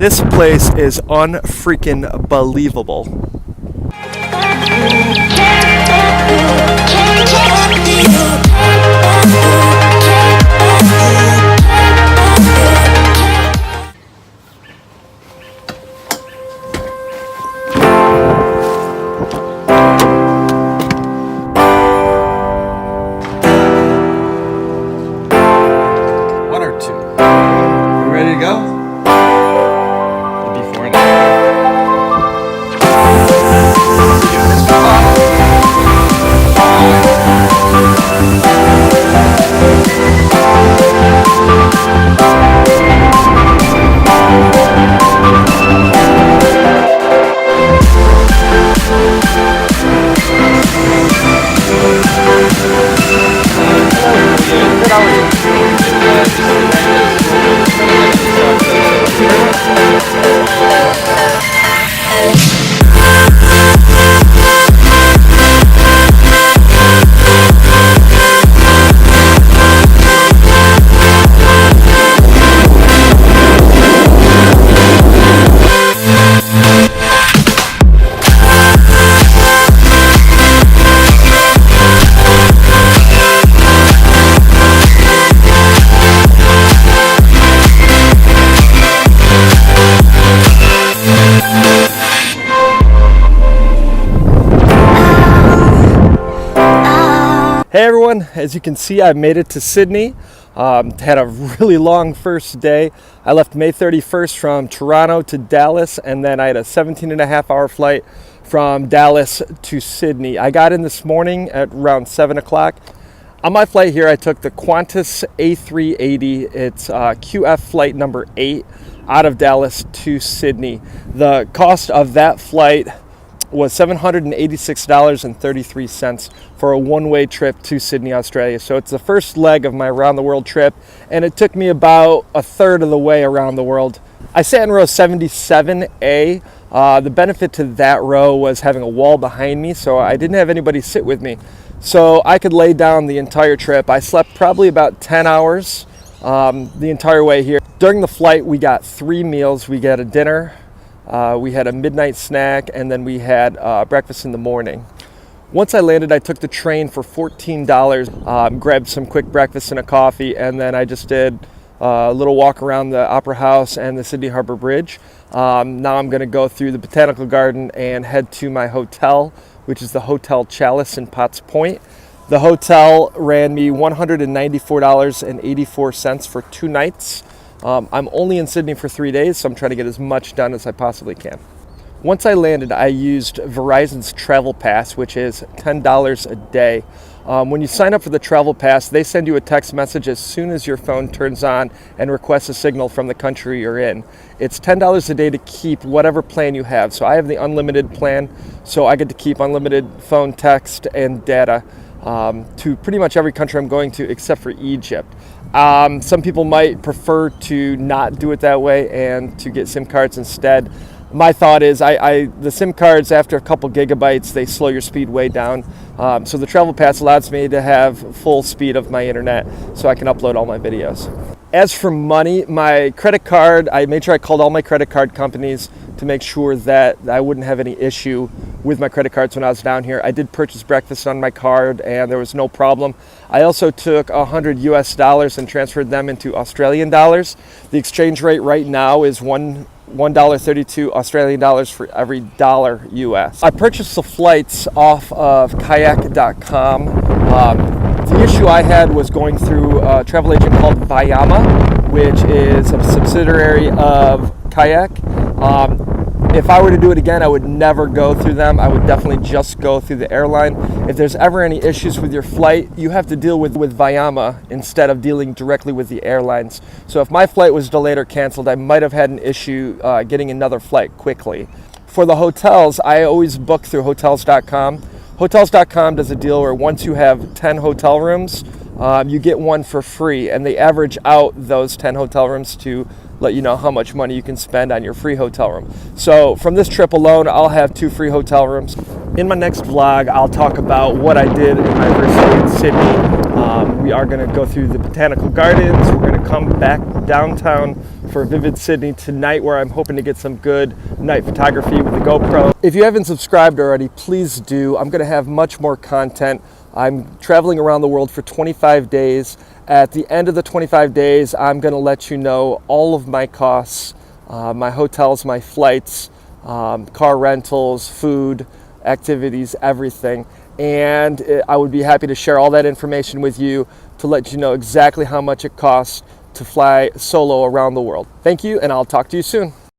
This place is unfreaking believable. One or two. You ready to go? Before and Hey everyone, as you can see, I made it to Sydney. Had a really long first day. I left May 31st from Toronto to Dallas, and then I had a 17.5-hour flight from Dallas to Sydney. I got in this morning at around 7 o'clock. On my flight here, I took the Qantas A380. It's QF flight number 8 out of Dallas to Sydney. The cost of that flight was $786.33 for a one-way trip to Sydney, Australia. So it's the first leg of my around the world trip, and it took me about a third of the way around the world. I sat in row 77A. The benefit to that row was having a wall behind me, so I didn't have anybody sit with me. So I could lay down the entire trip. I slept probably about 10 hours the entire way here. During the flight, we got 3 meals. We got a dinner, we had a midnight snack, and then we had breakfast in the morning. Once I landed, I took the train for $14, grabbed some quick breakfast and a coffee, and then I just did a little walk around the Opera House and the Sydney Harbour Bridge. Now I'm going to go through the Botanical Garden and head to my hotel, which is the Hotel Chalice in Potts Point. The hotel ran me $194.84 for 2 nights. I'm only in Sydney for 3 days, so I'm trying to get as much done as I possibly can. Once I landed, I used Verizon's Travel Pass, which is $10 a day. When you sign up for the Travel Pass, they send you a text message as soon as your phone turns on and requests a signal from the country you're in. It's $10 a day to keep whatever plan you have. So I have the unlimited plan, so I get to keep unlimited phone, text, and data to pretty much every country I'm going to except for Egypt. Some people might prefer to not do it that way and to get SIM cards instead. My thought is the SIM cards, after a couple gigabytes, they slow your speed way down. So the Travel Pass allows me to have full speed of my internet so I can upload all my videos. As for money, my credit card, I made sure I called all my credit card companies to make sure that I wouldn't have any issue with my credit cards when I was down here. I did purchase breakfast on my card and there was no problem. I also took $100 US and transferred them into Australian dollars. The exchange rate right now is $1.32 Australian dollars for every dollar US. I purchased the flights off of kayak.com. The issue I had was going through a travel agent called Vayama, which is a subsidiary of Kayak. If I were to do it again, I would never go through them. I would definitely just go through the airline. If there's ever any issues with your flight, you have to deal with Vayama instead of dealing directly with the airlines. So if my flight was delayed or canceled, I might have had an issue getting another flight quickly. For the hotels, I always book through hotels.com. Hotels.com does a deal where once you have 10 hotel rooms, you get one for free, and they average out those 10 hotel rooms to let you know how much money you can spend on your free hotel room. So from this trip alone, I'll have 2 free hotel rooms. In my next vlog, I'll talk about what I did in my first day in Sydney. We are going to go through the Botanical Gardens. We're going to come back downtown for Vivid Sydney tonight, where I'm hoping to get some good night photography with the GoPro. If you haven't subscribed already, please do. I'm going to have much more content. I'm traveling around the world for 25 days. At the end of the 25 days, I'm going to let you know all of my costs, my hotels, my flights, car rentals, food, activities, everything. And I would be happy to share all that information with you to let you know exactly how much it costs to fly solo around the world. Thank you, and I'll talk to you soon.